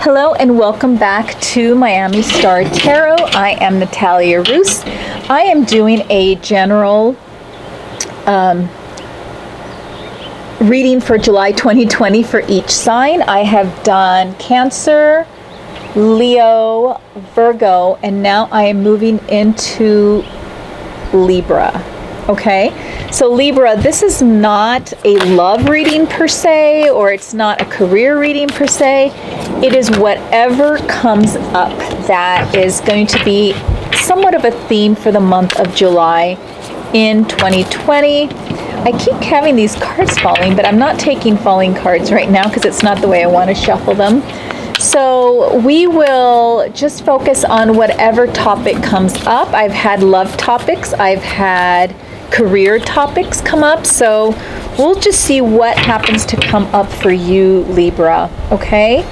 Hello and welcome back to Miami Star Tarot. I am Natalia Roos. I am doing a general reading for July 2020 for each sign. I have done Cancer, Leo, Virgo, and now I am moving into Libra. Okay, so Libra, this is not a love reading per se, or it's not a career reading per se. It is whatever comes up that is going to be somewhat of a theme for the month of July in 2020. I keep having these cards falling, but I'm not taking falling cards right now because it's not the way I want to shuffle them. So we will just focus on whatever topic comes up. I've had love topics, I've had career topics come up, so we'll just see what happens to come up for you, Libra. Okay,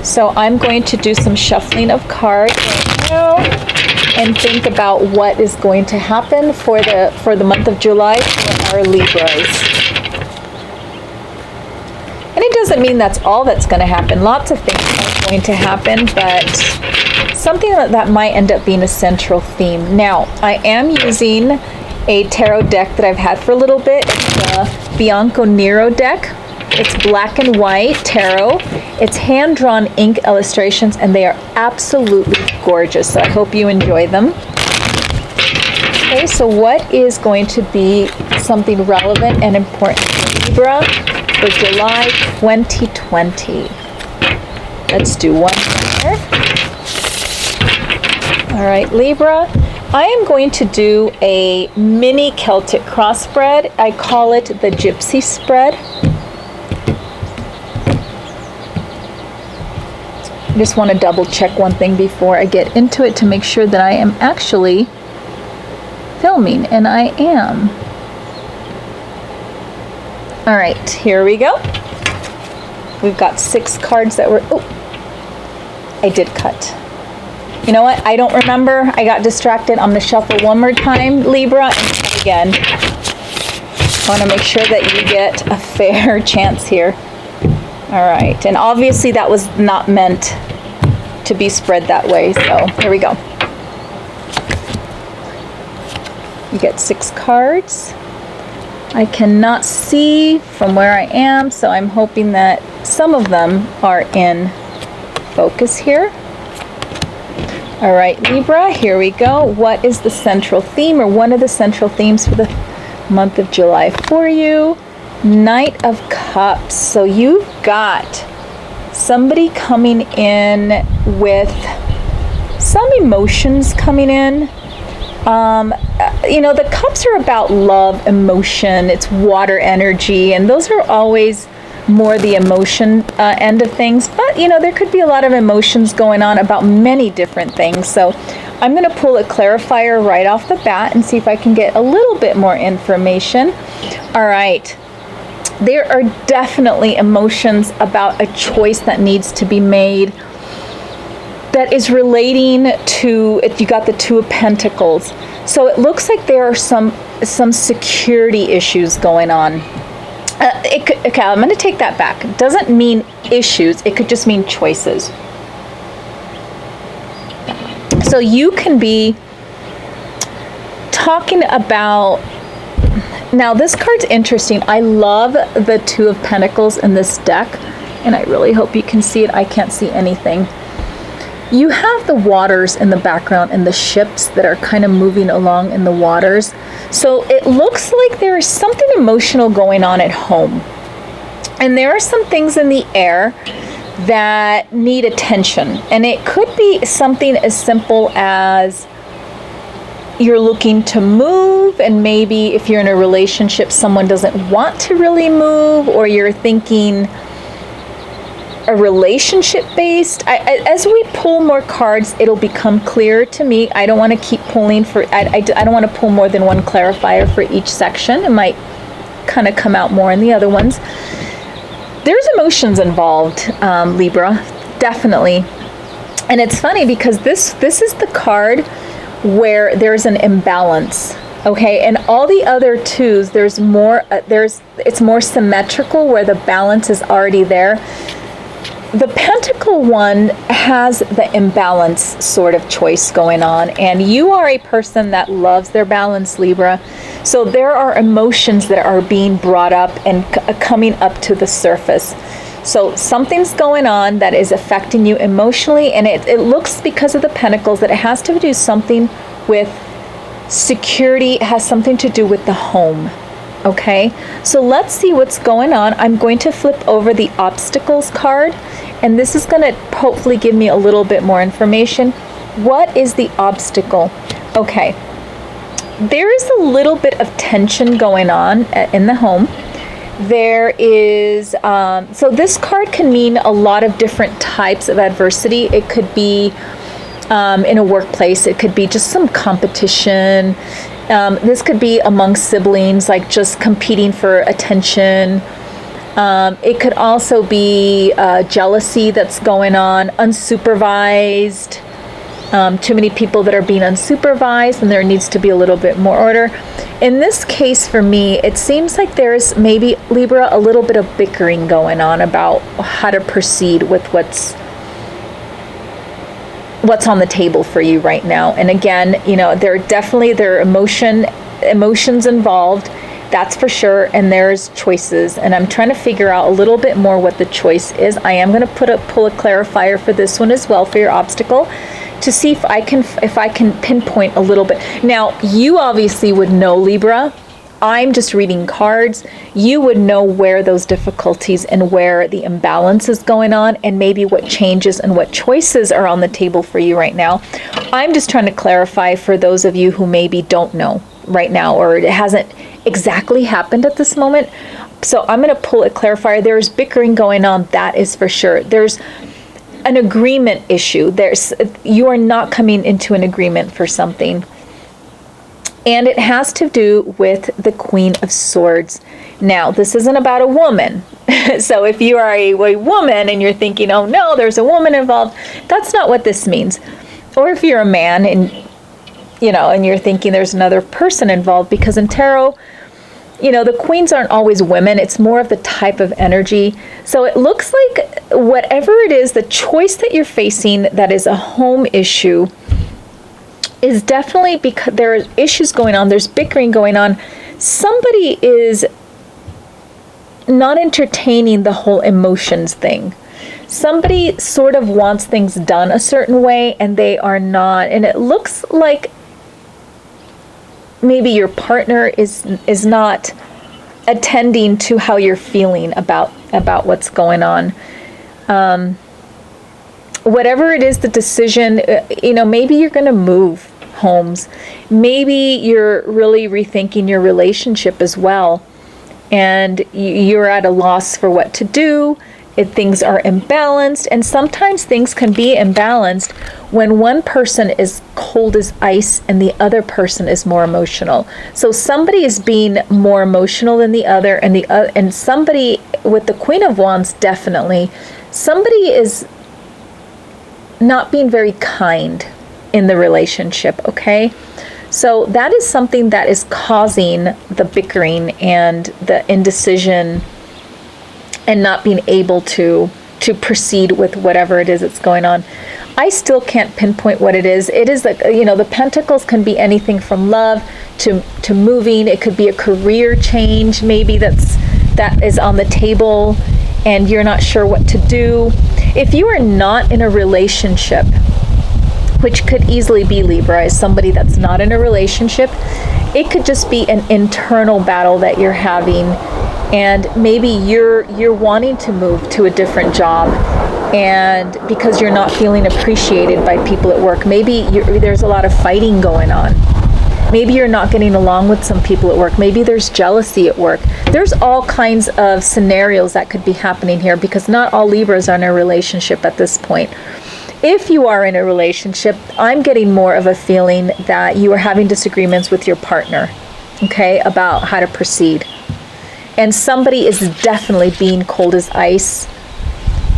so I'm going to do some shuffling of cards right now and think about what is going to happen for the month of July for our Libras. And it doesn't mean that's all that's going to happen. Lots of things are going to happen, but something that might end up being a central theme. Now, I am using a tarot deck that I've had for a little bit. It's the Bianco Nero deck. It's black and white tarot. It's hand-drawn ink illustrations, and they are absolutely gorgeous. So I hope you enjoy them. Okay, so what is going to be something relevant and important for Libra for July 2020? Let's do one here. All right, Libra. I am going to do a mini Celtic cross spread. I call it the Gypsy spread. I just want to double check one thing before I get into it to make sure that I am actually filming, and I am. All right, here we go. We've got 6 cards that were, oh, I did cut. You know what? I don't remember. I got distracted. I'm going to shuffle one more time, Libra, and cut again. I want to make sure that you get a fair chance here. All right. And obviously that was not meant to be spread that way. So here we go. You get 6 cards. I cannot see from where I am, so I'm hoping that some of them are in focus here. All right, Libra, here we go. What is the central theme, or one of the central themes for the month of July for you? Knight of Cups. So you've got somebody coming in with some emotions coming in. You know, the cups are about love, emotion, it's water energy, and those are always more the emotion end of things, but you know, there could be a lot of emotions going on about many different things. So I'm going to pull a clarifier right off the bat and see if I can get a little bit more information. All right, there are definitely emotions about a choice that needs to be made that is relating to, if you got the 2 of Pentacles, so it looks like there are some security issues going on. Okay, I'm going to take that back. It doesn't mean issues. It could just mean choices. So you can be talking about... Now, this card's interesting. I love the 2 of Pentacles in this deck, and I really hope you can see it. I can't see anything. You have the waters in the background and the ships that are kind of moving along in the waters. So it looks like there is something emotional going on at home. And there are some things in the air that need attention. And it could be something as simple as you're looking to move, and maybe if you're in a relationship, someone doesn't want to really move, or you're thinking a relationship based. As we pull more cards, it'll become clearer to me. I don't want to keep pulling for, I don't want to pull more than one clarifier for each section. It might kind of come out more in the other ones. There's emotions involved, Libra, definitely. And it's funny because this is the card where there's an imbalance. Okay, and all the other 2s, there's more, it's more symmetrical where the balance is already there. The Pentacle one has the imbalance sort of choice going on, and you are a person that loves their balance, Libra. So there are emotions that are being brought up and coming up to the surface. So something's going on that is affecting you emotionally, and it looks, because of the Pentacles, that it has to do something with security. It has something to do with the home. Okay, so let's see what's going on. I'm going to flip over the obstacles card, and this is going to hopefully give me a little bit more information. What is the obstacle? Okay, there is a little bit of tension going on in the home. There is, so this card can mean a lot of different types of adversity. It could be in a workplace. It could be just some competition. This could be among siblings, like just competing for attention. It could also be jealousy that's going on, unsupervised, too many people that are being unsupervised, and there needs to be a little bit more order. In this case, for me, it seems like there's maybe, Libra, a little bit of bickering going on about how to proceed with what's on the table for you right now. And again, you know, there are emotions involved, that's for sure, and there's choices, and I'm trying to figure out a little bit more what the choice is. I am going to pull a clarifier for this one as well, for your obstacle, to see if I can pinpoint a little bit. Now, you obviously would know, Libra. I'm just reading cards. You would know where those difficulties and where the imbalance is going on, and maybe what changes and what choices are on the table for you right now. I'm just trying to clarify for those of you who maybe don't know right now, or it hasn't exactly happened at this moment. So I'm going to pull a clarifier. There's bickering going on, that is for sure. There's an agreement issue. You are not coming into an agreement for something. And it has to do with the Queen of Swords. Now, this isn't about a woman. So if you are a woman and you're thinking, oh no, there's a woman involved, that's not what this means. Or if you're a man and, you know, and you're thinking there's another person involved, because in tarot, you know, the queens aren't always women. It's more of the type of energy. So it looks like whatever it is, the choice that you're facing that is a home issue, is definitely because there are issues going on. There's bickering going on. Somebody is not entertaining the whole emotions thing. Somebody sort of wants things done a certain way, and they are not. And it looks like maybe your partner is not attending to how you're feeling about what's going on. Whatever it is, the decision, you know, maybe you're going to move homes. Maybe you're really rethinking your relationship as well, and you're at a loss for what to do. If things are imbalanced, and sometimes things can be imbalanced when one person is cold as ice and the other person is more emotional. So somebody is being more emotional than the other, and somebody with the Queen of Wands, definitely, somebody is not being very kind in the relationship, okay? So that is something that is causing the bickering and the indecision and not being able to proceed with whatever it is that's going on. I still can't pinpoint what it is. It is like, you know, the Pentacles can be anything from love to moving. It could be a career change maybe that is on the table, and you're not sure what to do. If you are not in a relationship, which could easily be, Libra, as somebody that's not in a relationship, it could just be an internal battle that you're having, and maybe you're wanting to move to a different job, and because you're not feeling appreciated by people at work, maybe there's a lot of fighting going on. Maybe you're not getting along with some people at work. Maybe there's jealousy at work. There's all kinds of scenarios that could be happening here, because not all Libras are in a relationship at this point. If you are in a relationship, I'm getting more of a feeling that you are having disagreements with your partner, okay, about how to proceed. And somebody is definitely being cold as ice,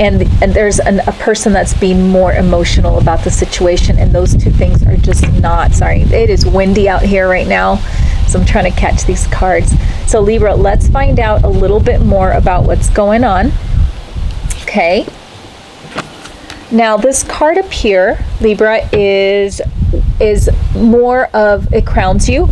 and there's a person that's being more emotional about the situation, and those two things are just not, sorry, it is windy out here right now, so I'm trying to catch these cards. So Libra, let's find out a little bit more about what's going on. Okay, Now this card up here, Libra, is more of, it crowns you.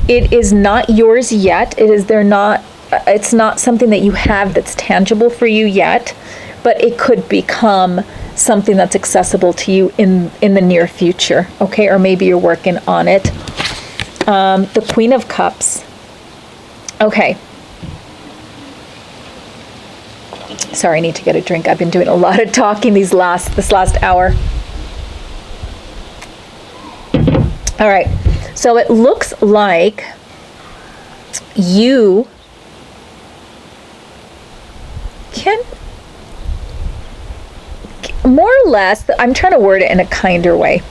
It is not yours yet. It's not something that you have that's tangible for you yet, but it could become something that's accessible to you in the near future, okay? Or maybe you're working on it. The Queen of Cups. Okay. Sorry, I need to get a drink. I've been doing a lot of talking this last hour. All right. So it looks like you can, more or less, I'm trying to word it in a kinder way.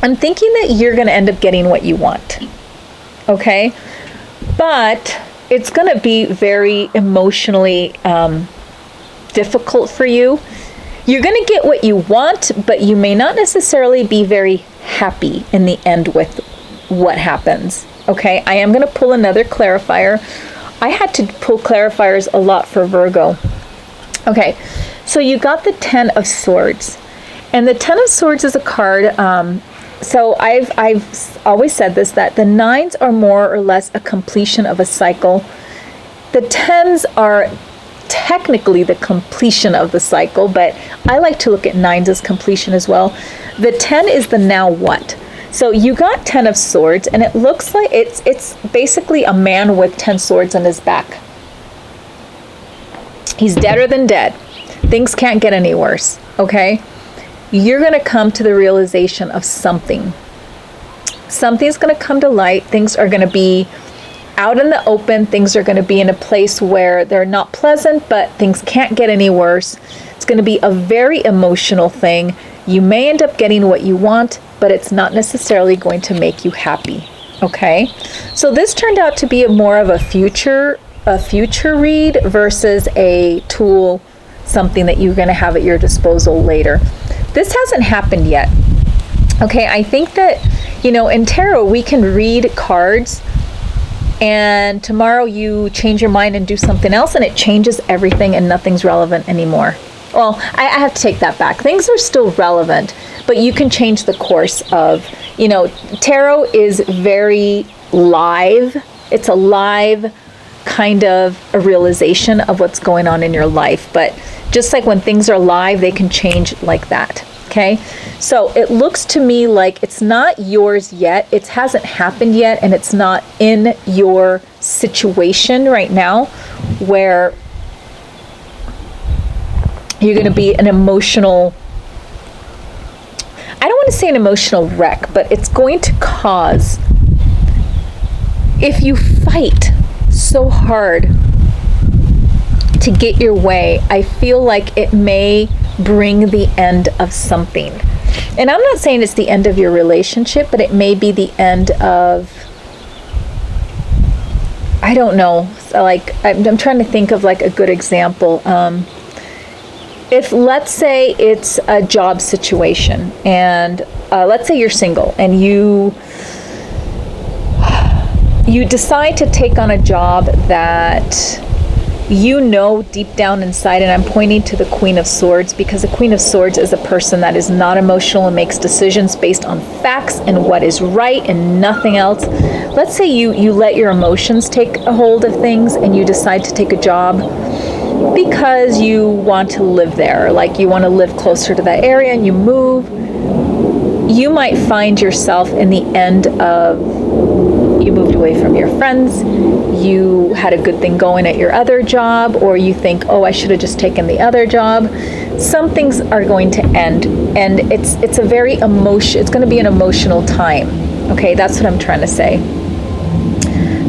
I'm thinking that you're going to end up getting what you want. Okay? But it's going to be very emotionally difficult for you. You're going to get what you want, but you may not necessarily be very happy in the end with what happens. Okay? I am going to pull another clarifier. I had to pull clarifiers a lot for Virgo. Okay, so you got the Ten of Swords. And the Ten of Swords is a card, so I've always said this, that the nines are more or less a completion of a cycle. The tens are technically the completion of the cycle, but I like to look at nines as completion as well. The 10 is the now what. So you got 10 of Swords, and it looks like it's basically a man with 10 swords on his back. He's deader than dead. Things can't get any worse, okay? You're going to come to the realization of something. Something's going to come to light. Things are going to be out in the open. Things are going to be in a place where they're not pleasant, but things can't get any worse. It's going to be a very emotional thing. You may end up getting what you want, but it's not necessarily going to make you happy, okay? So this turned out to be more of a future read versus a tool, something that you're going to have at your disposal later. This hasn't happened yet. Okay, I think that, in tarot, we can read cards and tomorrow you change your mind and do something else and it changes everything and nothing's relevant anymore. Well, I have to take that back. Things are still relevant, but you can change the course of, tarot is very live. It's a live kind of a realization of what's going on in your life. But just like when things are live, they can change like that. Okay, so it looks to me like it's not yours yet. It hasn't happened yet, and it's not in your situation right now where you're going to be an emotional, I don't want to say an emotional wreck, but it's going to cause, if you fight so hard to get your way, I feel like it may bring the end of something. And I'm not saying it's the end of your relationship, but it may be the end of, I don't know, like I'm trying to think of like a good example. If let's say it's a job situation and let's say you're single and you decide to take on a job that deep down inside, and I'm pointing to the Queen of Swords because the Queen of Swords is a person that is not emotional and makes decisions based on facts and what is right and nothing else. Let's say you let your emotions take a hold of things and you decide to take a job because you want to live there, like you want to live closer to that area and you move. You might find yourself in the end of, you moved away from your friends, you had a good thing going at your other job, or you think, oh, I should have just taken the other job. Some things are going to end, and it's a very it's going to be an emotional time. Okay, that's what I'm trying to say.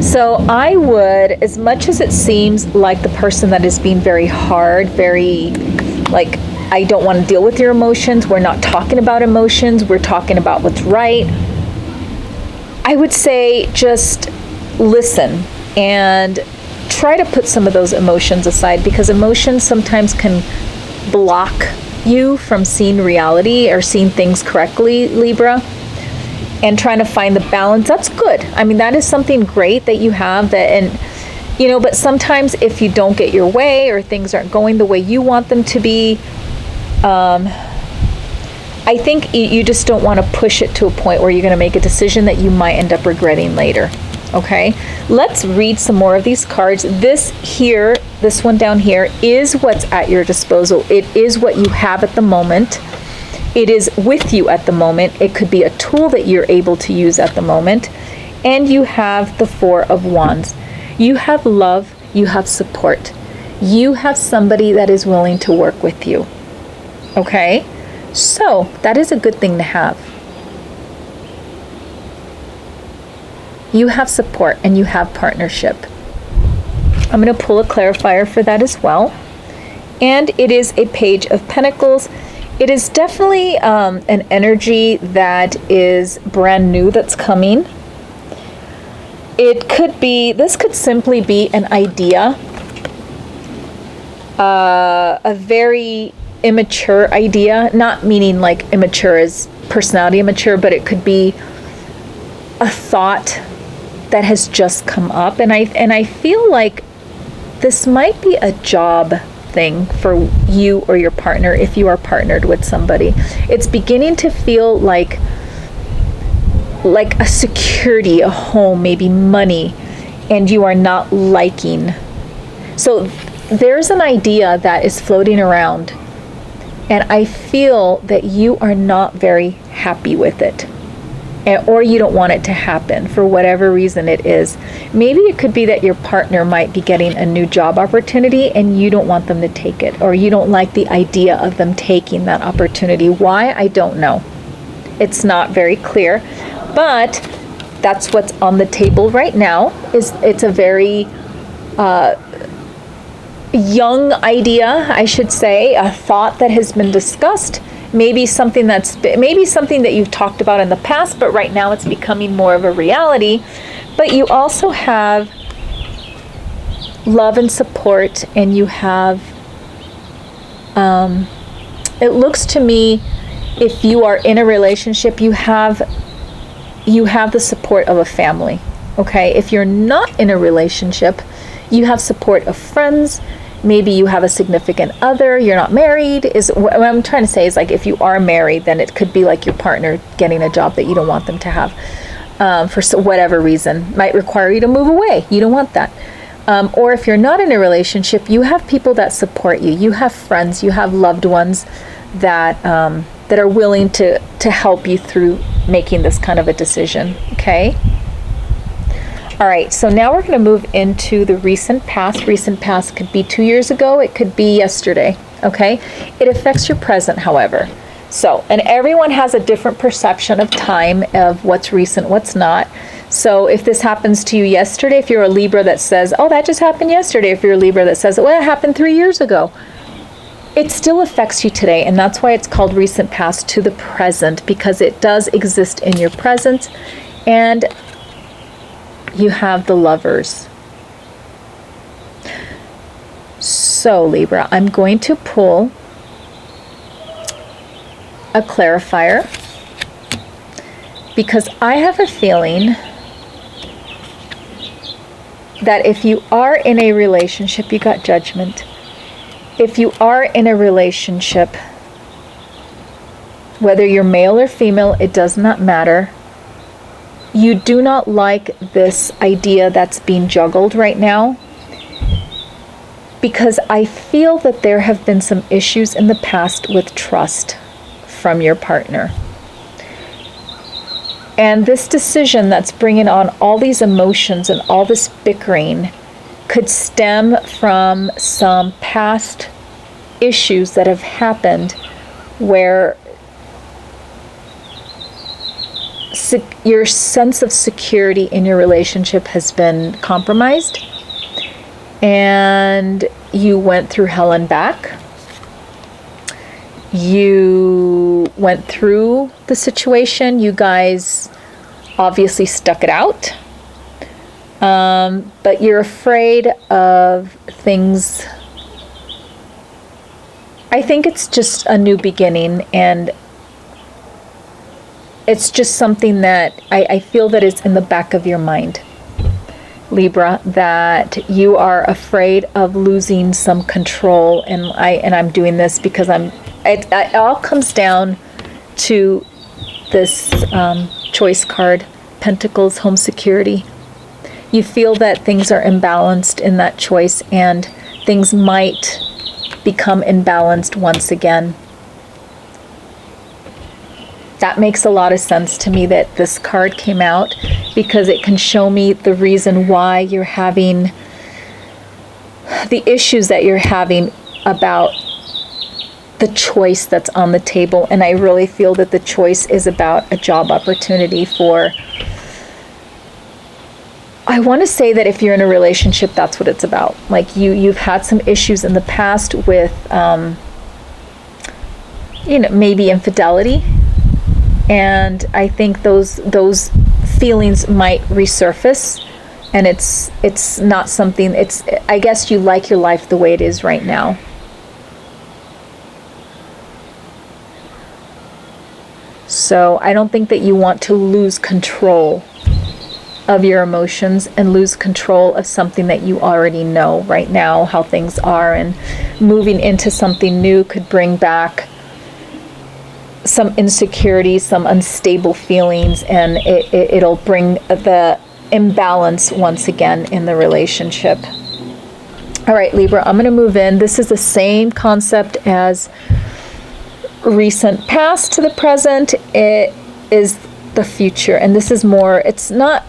So I would, as much as it seems like the person that is being very hard, very like, I don't want to deal with your emotions, we're not talking about emotions, we're talking about what's right, I would say just listen and try to put some of those emotions aside, because emotions sometimes can block you from seeing reality or seeing things correctly, Libra, and trying to find the balance. That's good. I mean, that is something great that you have that, and but sometimes if you don't get your way or things aren't going the way you want them to be, I think you just don't want to push it to a point where you're going to make a decision that you might end up regretting later. Okay, let's read some more of these cards. This one down here is what's at your disposal. It is what you have at the moment. It is with you at the moment. It could be a tool that you're able to use at the moment. And you have the Four of Wands. You have love, you have support. You have somebody that is willing to work with you. Okay, so that is a good thing to have. You have support and you have partnership. I'm going to pull a clarifier for that as well. And it is a Page of Pentacles. It is definitely an energy that is brand new that's coming. This could simply be an idea, a very immature idea, not meaning like immature as personality immature, but it could be a thought that has just come up, and I feel like this might be a job thing for you or your partner if you are partnered with somebody. It's beginning to feel like a security, a home, maybe money, and you are not liking. So there's an idea that is floating around, and I feel that you are not very happy with it. Or you don't want it to happen for whatever reason it is. Maybe it could be that your partner might be getting a new job opportunity and you don't want them to take it, or you don't like the idea of them taking that opportunity. Why? I don't know. It's not very clear, but that's what's on the table right now. It's a very young idea, I should say, a thought that has been discussed. Maybe something that you've talked about in the past, but right now it's becoming more of a reality. But you also have love and support, and you have, it looks to me, if you are in a relationship, you have the support of a family. Okay, if you're not in a relationship, you have support of friends. Maybe you have a significant other, you're not married. What I'm trying to say is, like, if you are married, then it could be like your partner getting a job that you don't want them to have for whatever reason. Might require you to move away. You don't want that. Or if you're not in a relationship, you have people that support you. You have friends, you have loved ones that are willing to help you through making this kind of a decision, okay? All right, so now we're going to move into the recent past. Recent past could be 2 years ago. It could be yesterday, okay? It affects your present, however. So, and everyone has a different perception of time, of what's recent, what's not. So if this happens to you yesterday, if you're a Libra that says, oh, that just happened yesterday. If you're a Libra that says, well, it happened 3 years ago. It still affects you today, and that's why it's called recent past to the present, because it does exist in your present. And you have the Lovers. So Libra, I'm going to pull a clarifier because I have a feeling that if you are in a relationship, you got Judgment. If you are in a relationship, whether you're male or female, it does not matter. You do not like this idea that's being juggled right now, because I feel that there have been some issues in the past with trust from your partner. And this decision that's bringing on all these emotions and all this bickering could stem from some past issues that have happened where your sense of security in your relationship has been compromised, and you went through hell and back. You went through the situation. You guys obviously stuck it out, but you're afraid of things. I think it's just a new beginning, and it's just something that I feel that is in the back of your mind, Libra, that you are afraid of losing some control. And I'm doing this because it all comes down to this choice card, Pentacles, home security. You feel that things are imbalanced in that choice, and things might become imbalanced once again. That makes a lot of sense to me that this card came out, because it can show me the reason why you're having the issues that you're having about the choice that's on the table. And I really feel that the choice is about a job opportunity for, I want to say that if you're in a relationship, that's what it's about. Like you've had some issues in the past with, maybe infidelity. And I think those feelings might resurface, and it's not something, I guess you like your life the way it is right now. So I don't think that you want to lose control of your emotions and lose control of something that you already know right now how things are, and moving into something new could bring back some insecurities, some unstable feelings, and it'll bring the imbalance once again in the relationship. All right, Libra, I'm going to move in. This is the same concept as recent past to the present. It is the future, and this is more, it's not,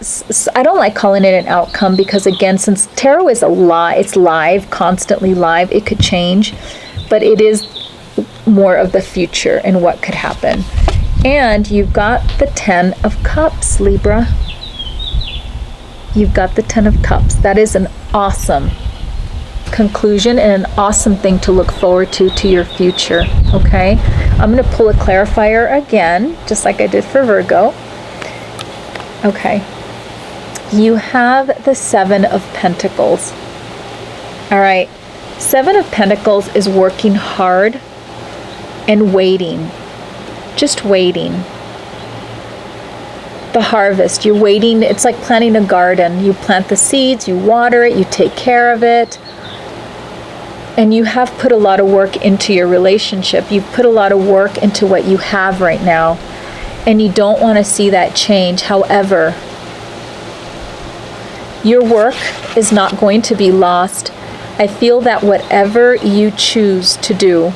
I don't like calling it an outcome, because again, since tarot is it's live, constantly live, it could change, but it is more of the future and what could happen. And you've got the 10 of Cups, Libra. You've got the 10 of Cups. That is an awesome conclusion and an awesome thing to look forward to your future. Okay, I'm going to pull a clarifier again, just like I did for Virgo. Okay, you have the 7 of Pentacles. All right, 7 of Pentacles is working hard and waiting, just waiting. The harvest, you're waiting. It's like planting a garden. You plant the seeds, you water it, you take care of it. And you have put a lot of work into your relationship. You've put a lot of work into what you have right now. And you don't want to see that change. However, your work is not going to be lost. I feel that whatever you choose to do,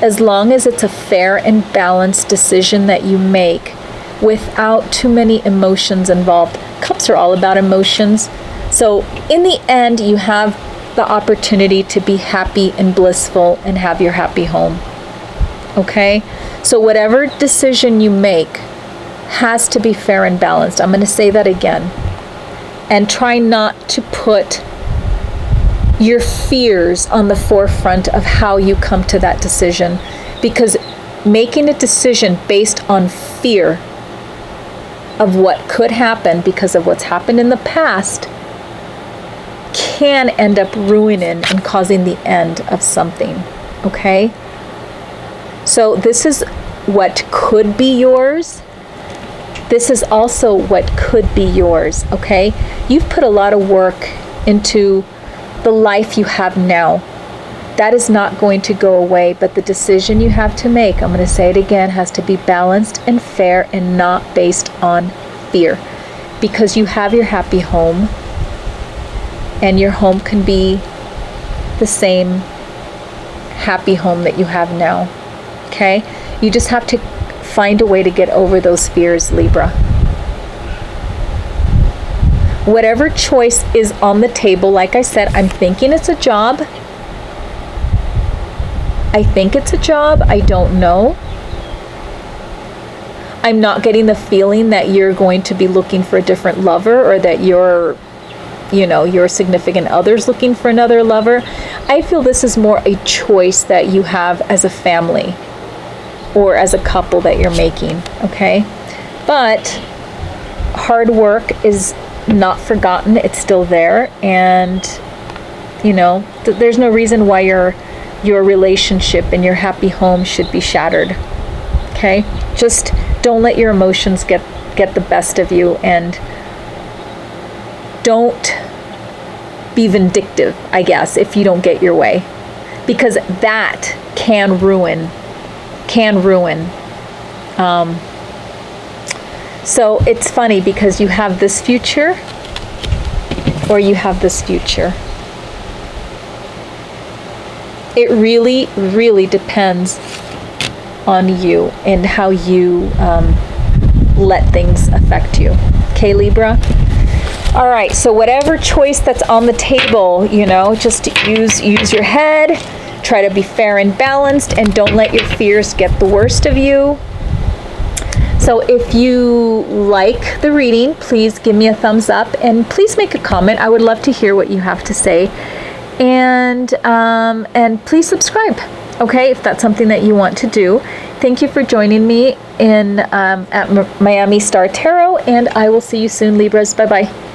as long as it's a fair and balanced decision that you make without too many emotions involved. Cups are all about emotions. So in the end, you have the opportunity to be happy and blissful and have your happy home. Okay? So whatever decision you make has to be fair and balanced. I'm going to say that again. And try not to put your fears on the forefront of how you come to that decision, because making a decision based on fear of what could happen because of what's happened in the past can end up ruining and causing the end of something. Okay? So this is what could be yours. This is also what could be yours. Okay? You've put a lot of work into the life you have now. That is not going to go away, but the decision you have to make, I'm going to say it again, has to be balanced and fair and not based on fear, because you have your happy home, and your home can be the same happy home that you have now. Okay? You just have to find a way to get over those fears, Libra. Whatever choice is on the table, like I said, I'm thinking it's a job. I think it's a job. I don't know. I'm not getting the feeling that you're going to be looking for a different lover, or that your significant other's looking for another lover. I feel this is more a choice that you have as a family or as a couple that you're making. Okay? But hard work is not forgotten. It's still there, and there's no reason why your relationship and your happy home should be shattered. Okay? Just don't let your emotions get the best of you, and don't be vindictive, I guess, if you don't get your way, because that can ruin can ruin. So it's funny because you have this future or you have this future. It really, really depends on you and how you let things affect you. Okay, Libra? All right, so whatever choice that's on the table, you know, just use your head, try to be fair and balanced, and don't let your fears get the worst of you. So if you like the reading, please give me a thumbs up and please make a comment. I would love to hear what you have to say. And please subscribe, okay, if that's something that you want to do. Thank you for joining me at Miami Star Tarot, and I will see you soon, Libras. Bye-bye.